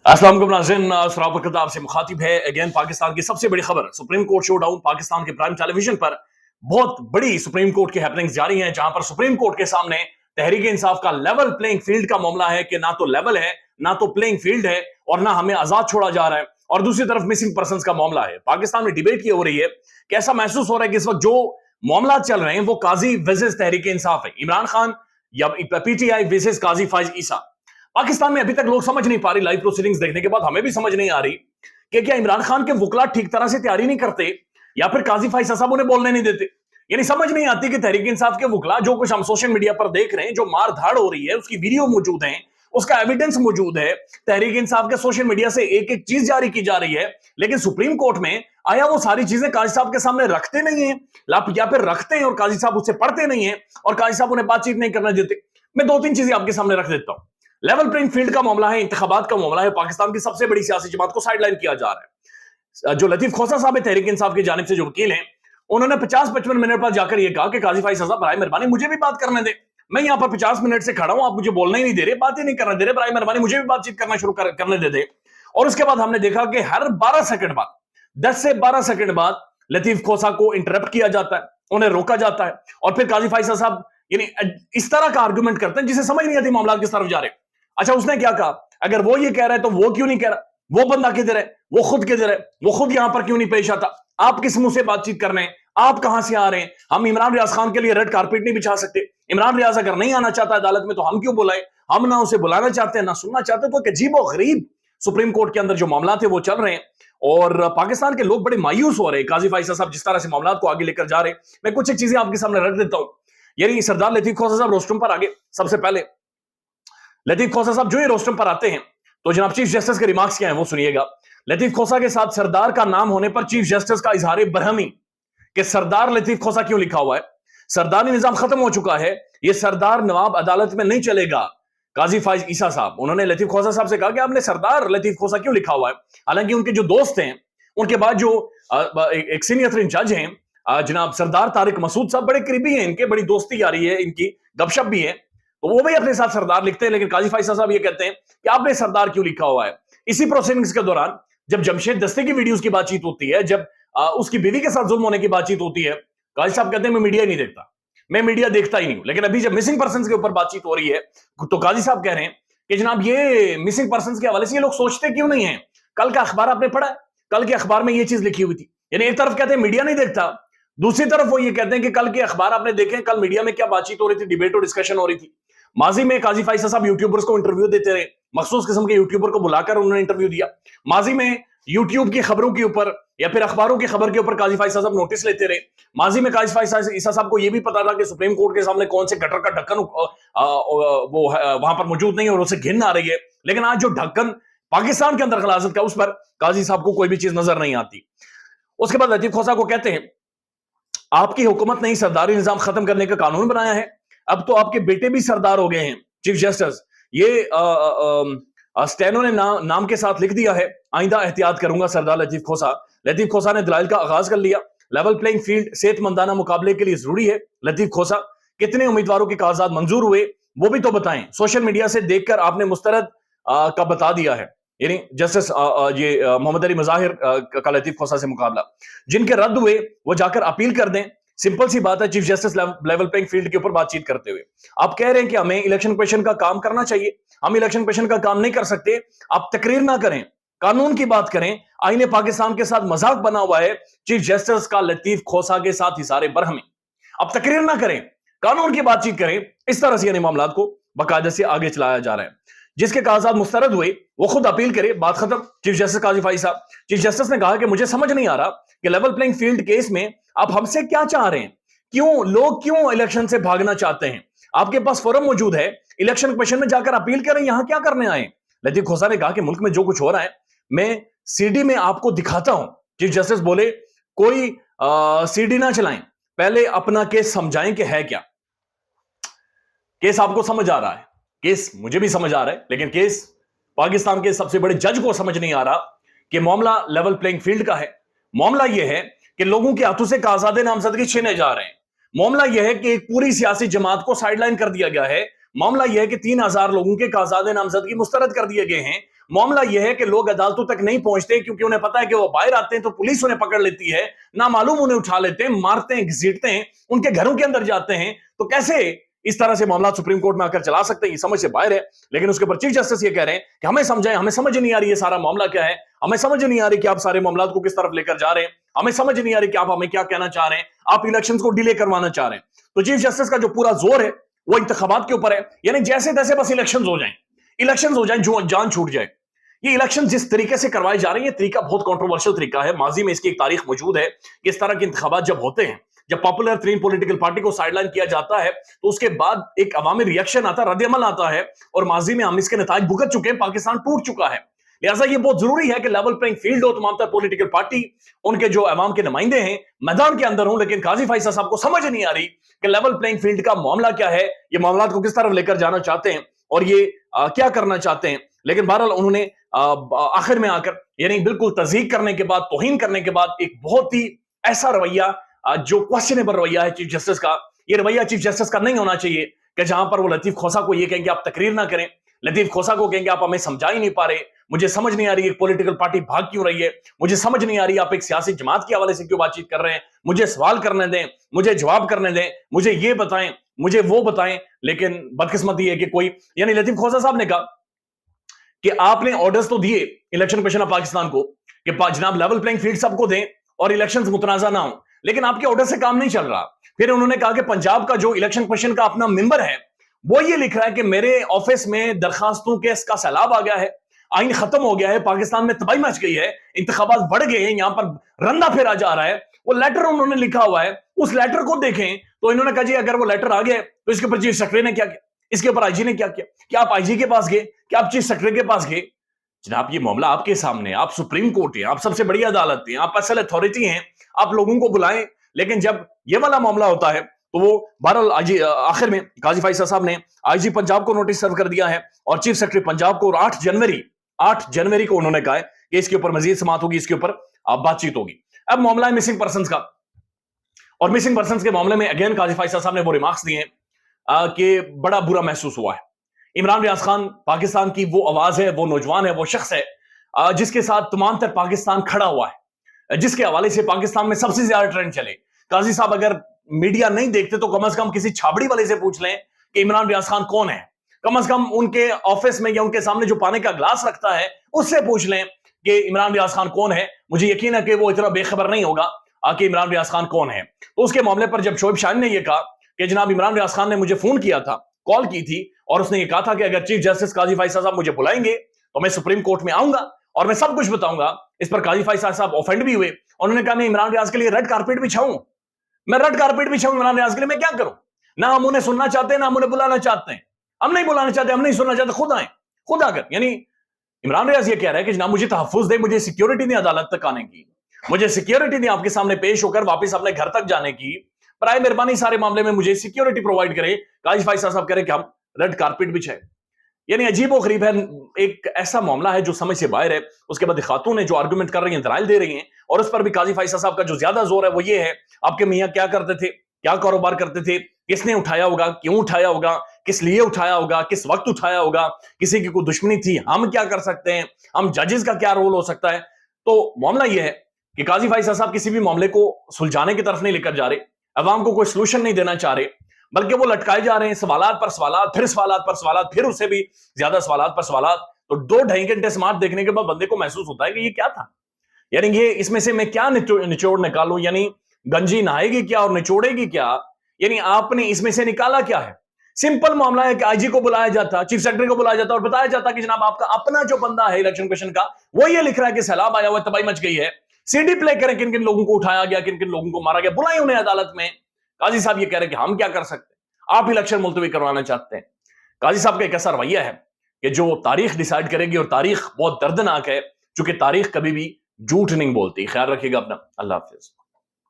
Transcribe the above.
अस्सलाम वालेकुम नाज़रीन, सराब बरकत आपसे मुखातिब है अगेन। पाकिस्तान की सबसे बड़ी खबर, supreme court show down. Pakistan के प्राइम टेलीविजन पर बहुत बड़ी सुप्रीम कोर्ट की हैपनिंग्स जारी हैं, जहां पर सुप्रीम कोर्ट के सामने तहरीक इंसाफ का लेवल प्लेइंग फील्ड का मामला है कि ना तो लेवल है, ना तो प्लेइंग फील्ड है, और ना हमें आजाद छोड़ा जा रहा है। और दूसरी तरफ मिसिंग पर्सन का मामला है। पाकिस्तान में डिबेट ये हो रही है कि ऐसा महसूस हो रहा है कि इस वक्त जो मामला चल रहे हैं वो काजी वर्सेस तहरीक इंसाफ है, इमरान खान या पीटीआई वर्सेस काजी फाइज ईसा। पाकिस्तान में अभी तक लोग समझ नहीं पा रही, लाइव प्रोसीडिंग्स देखने के बाद हमें भी समझ नहीं आ रही कि क्या इमरान खान के वकला ठीक तरह से तैयारी नहीं करते या फिर काजी फाइज साहब उन्हें बोलने नहीं देते। यानी समझ नहीं आती कि तहरीक इंसाफ के वकला जो कुछ हम सोशल मीडिया पर देख रहे हैं, जो मार धाड़ हो रही है, उसकी वीडियो मौजूद है, उसका एविडेंस मौजूद है। तहरीक इंसाफ के सोशल मीडिया से एक एक चीज जारी की जा रही है, लेकिन सुप्रीम कोर्ट में आया वो सारी चीजें काजी साहब के सामने रखते नहीं है, या फिर रखते हैं और काजी साहब उससे पढ़ते नहीं है और काजी साहब उन्हें बातचीत नहीं करने देते। मैं दो तीन चीजें आपके सामने रख देता हूं। लेवल प्लेइंग फील्ड का मामला है, इंतखाबात का मामला है। पाकिस्तान की सबसे बड़ी सियासी जमात को साइडलाइन किया जा रहा है। जो लतीफ खोसा साहब है तहरीक इंसाफ की जानिब से जो वकील हैं, उन्होंने 50-55 मिनट पर जाकर यह कहा कि काजी फाइज साहब बराए मेहरबानी मुझे भी बात करने दे। मैं यहां पर 50 मिनट से खड़ा हूं, आप मुझे बोलना ही नहीं दे रहे, बात ही नहीं करने दे रहे, बराए मेहरबानी मुझे भी बातचीत करना शुरू करने दे दे। और उसके बाद हमने देखा कि हर 12 सेकंड बाद, 10 से 12 सेकंड बाद लतीफ खोसा को इंटरप्ट किया जाता है, उन्हें रोका जाता है, और फिर काजी फाइज साहब यानी इस तरह का आर्गुमेंट करते हैं जिसे समझ नहीं आती मामला किस तरफ जा रहे। अच्छा, उसने क्या कहा? अगर वो ये कह रहा है तो वो क्यों नहीं कह रहा? वो बंदा किधर है? वो खुद किधर है? वो खुद यहां पर क्यों नहीं पेश आता? आप किस मुंह से बातचीत कर रहे हैं? आप कहां से आ रहे हैं? हम इमरान रियाज खान के लिए रेड कारपेट नहीं बिछा सकते। इमरान रियाज अगर नहीं आना चाहता अदालत में तो हम क्यों बुलाए? हम ना उसे बुलाना चाहते हैं ना सुनना चाहते। तो एक अजीब और गरीब सुप्रीम कोर्ट के अंदर जो मामला थे वो चल रहे हैं, और पाकिस्तान के लोग बड़े मायूस हो रहे हैं काजी फाइज साहब जिस तरह से मामला को आगे लेकर जा रहे हैं। मैं कुछ एक चीजें आपके सामने रख देता हूं। यानी सरदार लतीफ खोसा साहब रोस्टम पर आगे, सबसे पहले लतीफ खोसा साहब जो ही रोस्टम पर आते हैं तो जनाब चीफ जस्टिस के रिमार्क्स क्या हैं वो सुनिएगा। लतीफ खोसा के साथ सरदार का नाम होने पर चीफ जस्टिस का इजहार बरहमी कि सरदार लतीफ खोसा क्यों लिखा हुआ है। सरदारी निजाम खत्म हो चुका है, ये सरदार नवाब अदालत में नहीं चलेगा। काजी फाइज ईसा साहब उन्होंने लतीफ खोसा साहब से कहा कि आपने सरदार लतीफ खोसा क्यों लिखा हुआ है। हालांकि उनके जो दोस्त हैं, उनके बाद जो एक सीनियर जज हैं जनाब सरदार तारिक मसूद साहब, बड़े करीबी हैं इनके, बड़ी दोस्ती आ रही है इनकी, गपशप भी है, तो वो भी अपने साथ सरदार लिखते हैं। लेकिन काजी फाइज साहब ये कहते हैं कि आपने सरदार क्यों लिखा हुआ है। इसी प्रोसीडिंग्स के दौरान जब जमशेद दस्ते की वीडियोस की बातचीत होती है, जब उसकी बीवी के साथ जुल्म होने की बातचीत होती है, काजी साहब कहते हैं मैं मीडिया ही नहीं देखता, मैं मीडिया देखता ही नहीं हूं। लेकिन अभी जब मिसिंग पर्सन के ऊपर बातचीत हो रही है तो काजी साहब कह रहे हैं कि जनाब ये मिसिंग पर्सन के हवाले से ये लोग सोचते क्यों नहीं है। कल का अखबार आपने पढ़ा, कल के अखबार में ये चीज लिखी हुई थी। यानी एक तरफ कहते हैं मीडिया नहीं देखता, दूसरी तरफ वो ये कहते हैं कि कल के अखबार आपने देखे, कल मीडिया में क्या बातचीत हो रही थी, डिबेट और डिस्कशन हो रही थी। माजी में काजी फाइज साहब यूट्यूबर्स को इंटरव्यू देते रहे, मखसूस किस्म के यूट्यूबर को बुलाकर उन्होंने इंटरव्यू दिया। माजी में यूट्यूब की खबरों के ऊपर या फिर अखबारों की खबर के ऊपर काजी फाइज साहब नोटिस लेते रहे। माजी में काजी फाइज ईसा साहब को यह भी पता था कि सुप्रीम कोर्ट के सामने कौन से गटर का ढक्कन वो वहां पर मौजूद नहीं है और उसे घिन आ रही है। लेकिन आज जो ढक्कन पाकिस्तान के अंदर गलाजत का, उस पर काजी साहब को कोई भी चीज नजर नहीं आती। उसके बाद लतीफ खोसा को कहते हैं आपकी हुकूमत ने सरदारी निजाम खत्म करने का कानून बनाया है, अब तो आपके बेटे भी सरदार हो गए हैं। चीफ जस्टिस ये स्टेनो ने नाम के साथ लिख दिया है, आइंदा एहतियात करूंगा सरदार लतीफ खोसा। लतीफ खोसा ने दलाइल का आगाज कर लिया। लेवल प्लेइंग फील्ड सेहतमंदाना मुकाबले के लिए जरूरी है। लतीफ खोसा कितने उम्मीदवारों के कागजात मंजूर हुए वो भी तो बताएं। सोशल मीडिया से देखकर आपने मुस्तरद का बता दिया है। यानी जस्टिस ये मोहम्मद अली मज़ाहिर का लतीफ खोसा से मुकाबला, जिनके रद्द हुए वो जाकर अपील कर दें। सिंपल सी बात है। Chief justice level playing field के ऊपर बातचीत करते हुए आप कह रहे हैं कि हमें इलेक्शन कमीशन का काम करना चाहिए, हम इलेक्शन कमीशन का काम नहीं कर सकते। आप तकरीर ना करें, कानून की बात करें। आईने पाकिस्तान के साथ मजाक बना हुआ है चीफ जस्टिस का लतीफ खोसा के साथ हिसारे बरहमी। आप तकरीर ना करें, कानून की बातचीत करें। इस तरह से यानी मामला को बाकायदा से आगे चलाया जा रहा है। जिसके कागजात मुस्तरद हुए वो खुद अपील करे, बात खत्म। चीफ जस्टिस काजी फाइज साहब, चीफ जस्टिस ने कहा कि मुझे समझ नहीं आ रहा कि लेवल प्लेइंग फील्ड केस में आप हमसे क्या चाह रहे हैं, क्यों इलेक्शन से भागना चाहते हैं। आपके पास फोरम मौजूद है, इलेक्शन कमीशन में जाकर अपील करें, यहां क्या करने आए। लतीफ खोसा ने कहा कि मुल्क में जो कुछ हो रहा है मैं सीडी में आपको दिखाता हूं। चीफ जस्टिस बोले कोई सीडी ना चलाएं, पहले अपना केस समझाएं कि है क्या। केस आपको समझ आ रहा है, केस मुझे भी समझ आ रहा है, लेकिन केस पाकिस्तान के सबसे बड़े जज को समझ नहीं आ रहा कि मामला लेवल प्लेइंग फील्ड का है। मामला यह है कि लोगों के हाथों से कागजात नामजदगी छीने जा रहे हैं। मामला यह है कि एक पूरी सियासी जमात को साइडलाइन कर दिया गया है। मामला यह है कि 3000 लोगों के कागजात नामजदगी मुस्तरद कर दिए गए हैं। معاملہ یہ ہے کہ لوگ عدالتوں تک نہیں پہنچتے کیونکہ انہیں پتا ہے کہ وہ باہر آتے ہیں تو پولیس انہیں پکڑ لیتی ہے، نامعلوم انہیں اٹھا لیتے ہیں، مارتے ہیں، گھسیٹتے ہیں، ان کے گھروں کے اندر جاتے ہیں. تو کیسے اس طرح سے معاملات سپریم کورٹ میں آ کر چلا سکتے ہیں؟ یہ سمجھ سے باہر ہے. لیکن اس کے اوپر چیف جسٹس یہ کہہ رہے ہیں کہ ہمیں سمجھائیں، ہمیں سمجھ نہیں آ رہی یہ سارا معاملہ کیا ہے، ہمیں سمجھ نہیں آ رہی کہ آپ سارے معاملات کو کس طرف لے کر جا رہے ہیں، ہمیں سمجھ نہیں آ رہی کہ آپ ہمیں کیا کہنا چاہ رہے ہیں، آپ الیکشنز کو ڈیلے کروانا چاہ رہے ہیں. تو چیف جسٹس کا جو پورا زور ہے وہ انتخابات کے اوپر ہے، یعنی جیسے تیسے بس الیکشنز ہو جائیں جو جان چھوٹ جائے. یہ الیکشن جس طریقے سے کروائے جا رہے ہیں یہ طریقہ بہت کنٹروورشل طریقہ ہے. ماضی میں اس کی ایک تاریخ موجود ہے کہ اس طرح کے انتخابات جب ہوتے ہیں، جب پاپولر ترین پولیٹیکل پارٹی کو سائیڈ لائن کیا جاتا ہے تو اس کے بعد ایک عوامی ریئیکشن آتا ہے، رد عمل آتا ہے، اور ماضی میں ہم اس کے نتائج بھگت چکے ہیں، پاکستان ٹوٹ چکا ہے. لہٰذا یہ بہت ضروری ہے کہ لیول پلینگ فیلڈ ہو، تمام تر پولیٹیکل پارٹی ان کے جو عوام کے نمائندے ہیں میدان کے اندر ہوں. لیکن قاضی فائصہ صاحب کو سمجھ نہیں آ رہی کہ لیول پلینگ فیلڈ کا معاملہ کیا ہے، یہ معاملات کو کس طرف لے کر جانا چاہتے ہیں اور یہ کیا کرنا چاہتے ہیں. لیکن بہرحال انہوں نے آخر میں آ کر یعنی بالکل تضحیق کرنے کے بعد، توہین کرنے کے بعد ایک بہت ہی ایسا رویہ جو کوسچنیبل رویہ ہے چیف جسٹس کا. یہ رویہ چیف جسٹس کا نہیں ہونا چاہیے کہ جہاں پر وہ لطیف کھوسہ کو یہ کہیں کہ آپ تقریر نہ کریں، لطیف کھوسہ کو کہیں کہ آپ ہمیں سمجھا ہی نہیں پا رہے، مجھے سمجھ نہیں آ رہی ایک پولیٹیکل پارٹی بھاگ کیوں رہی ہے، مجھے سمجھ نہیں آ رہی آپ ایک سیاسی جماعت کے حوالے سے کیوں بات چیت کر رہے ہیں، مجھے سوال کرنے دیں، مجھے جواب کرنے دیں، مجھے یہ بتائیں، مجھے وہ بتائیں. لیکن بدقسمتی ہے کہ کوئی یعنی لطیف کھوسہ صاحب نے کہا کہ آپ نے آرڈرز تو دیے الیکشن کمیشن آف پاکستان کو کہ جناب لیول پلینگ فیلڈ سب کو دیں اور الیکشنز متنازع نہ ہوں، لیکن آپ کے آرڈر سے کام نہیں چل رہا. پھر انہوں نے کہا کہ پنجاب کا جو الیکشن کمیشن کا اپنا ممبر ہے وہ یہ لکھ رہا ہے کہ میرے آفس میں درخواستوں کے اس کا سیلاب آ گیا ہے، آئین ختم ہو گیا ہے، پاکستان میں تباہی مچ گئی ہے، انتخابات بڑھ گئے ہیں، یہاں پر رندا پھیرا جا رہا ہے. وہ لیٹر انہوں نے لکھا ہوا ہے، اس لیٹر کو دیکھیں تو انہوں نے کہا جی اگر وہ لیٹر آ گیا تو اس کے اوپر چیف سیکرٹری نے کیا کیا، اس کے اوپر آئی جی نے کیا کیا، کیا آپ آئی جی کے پاس گئے، کیا آپ چیف سیکرٹری کے پاس گئے؟ جناب یہ معاملہ آپ کے سامنے، آپ سپریم کورٹ ہیں، آپ سب سے بڑی عدالت ہیں، آپ اصل اتھارٹی ہیں، آپ لوگوں کو بلائیں. لیکن جب یہ والا معاملہ ہوتا ہے تو وہ بہرحال آخر میں قاضی فائصہ صاحب نے آئی جی پنجاب کو نوٹس سرو کر دیا ہے اور چیف سیکرٹری پنجاب کو 8 جنوری کو انہوں نے کہا ہے کہ اس کے اوپر مزید سماعت ہوگی، اس کے اوپر بات چیت ہوگی. اب معاملہ ہے مسنگ پرسنز کا، اور مسنگ پرسنز کے معاملے میں اگین قاضی فائصہ صاحب نے وہ ریمارکس دیے ہیں کہ بڑا برا محسوس ہوا ہے. عمران ریاض خان پاکستان کی وہ آواز ہے، وہ نوجوان ہے، وہ شخص ہے جس کے ساتھ تمام تر پاکستان کھڑا ہوا ہے، جس کے حوالے سے پاکستان میں سب سے زیادہ ٹرینڈ چلے. قاضی صاحب اگر میڈیا نہیں دیکھتے تو کم از کم کسی چھابڑی والے سے پوچھ لیں کہ عمران ریاض خان کون ہے، کم از کم ان کے آفس میں یا ان کے سامنے جو پانی کا گلاس رکھتا ہے اس سے پوچھ لیں کہ عمران ریاض خان کون ہے. مجھے یقین ہے کہ وہ اتنا بے خبر نہیں ہوگا کہ عمران ریاض خان کون ہے. تو اس کے معاملے پر جب شعیب شاہین نے یہ کہا کہ جناب عمران ریاض خان نے مجھے فون کیا تھا، کال کی تھی، اور اس نے یہ کہا تھا کہ اگر چیف جسٹس قاضی فائصہ صاحب مجھے بلائیں گے تو میں سپریم کورٹ میں آؤں گا اور میں سب کچھ بتاؤں گا. اس پر قاضی فائصہ صاحب اوفینڈ بھی ہوئے، انہوں نے کہا میں عمران ریاض کے لیے ریڈ کارپیٹ بچھاؤں، میں ریڈ کارپیٹ بچھاؤں عمران ریاض کے لیے، میں کیا کروں؟ نہ ہم انہیں سننا چاہتے ہیں، نہ ہم انہیں بلانا چاہتے ہیں، ہم نہیں بلانا چاہتے، ہم نہیں سننا چاہتے، خود آئیں، خود آ کر. یعنی عمران ریاض یہ کہہ رہا ہے کہ جناب مجھے تحفظ دیں، مجھے سیکیورٹی دیں عدالت تک آنے کی، مجھے سیکیورٹی دیں آپ کے سامنے پیش ہو کر واپس اپنے گھر تک جانے کی، برائے مہربانی سارے معاملے میں مجھے سیکیورٹی پرووائڈ کرے. قاضی فائصہ صاحب کہہ رہے کہ ہم ریڈ کارپیٹ بچھائے. یعنی عجیب و غریب ہے، ایک ایسا معاملہ ہے جو سمجھ سے باہر ہے. اس کے بعد خاتون نے جو آرگومنٹ کر رہی ہیں، دلائل دے رہی ہیں، اور اس پر بھی قاضی فائصہ صاحب کا جو زیادہ زور ہے وہ یہ ہے آپ کے میاں کیا کرتے تھے، کیا کاروبار کرتے تھے، کس نے اٹھایا ہوگا، کیوں اٹھایا ہوگا، کس لیے اٹھایا ہوگا، کس وقت اٹھایا ہوگا، کسی کی کوئی دشمنی تھی، ہم کیا کر سکتے ہیں، ہم ججز کا کیا رول ہو سکتا ہے. تو معاملہ یہ ہے کہ قاضی فائصہ صاحب کسی بھی معاملے کو سلجھانے کی طرف نہیں لے کر جا رہے، عوام کو کوئی سلوشن نہیں دینا چاہ رہے، بلکہ وہ لٹکائے جا رہے ہیں سوالات پر سوالات، پھر سوالات پر سوالات، پھر اس سے بھی زیادہ سوالات پر سوالات. تو 2-2.5 گھنٹے سماعت دیکھنے کے بعد بندے کو محسوس ہوتا ہے کہ یہ کیا تھا، یعنی یہ اس میں سے میں کیا نچوڑ نکالوں، یعنی گنجی نہائے گی کیا اور نچوڑے گی کیا، یعنی آپ نے اس میں سے نکالا کیا ہے. سمپل معاملہ ہے کہ آئی جی کو بلایا جاتا، چیف سیکرٹری کو بلایا جاتا اور بتایا جاتا کہ جناب آپ کا اپنا جو بندہ ہے الیکشن کمیشن کا وہ یہ لکھ رہا ہے کہ سیلاب آیا ہوا ہے، تباہی مچ گئی ہے، سی ڈی پلے کریں کن کن لوگوں کو اٹھایا گیا، کن کن لوگوں کو مارا گیا، بلائیں انہیں عدالت میں. قاضی صاحب یہ کہہ رہے ہیں کہ ہم کیا کر سکتے ہیں، آپ الیکشن ملتوی کروانا چاہتے ہیں. قاضی صاحب کا ایک ایسا رویہ ہے کہ جو تاریخ ڈیسائیڈ کرے گی، اور تاریخ بہت دردناک ہے چونکہ تاریخ کبھی بھی جھوٹ نہیں بولتی. خیال رکھیے گا اپنا. اللہ حافظ.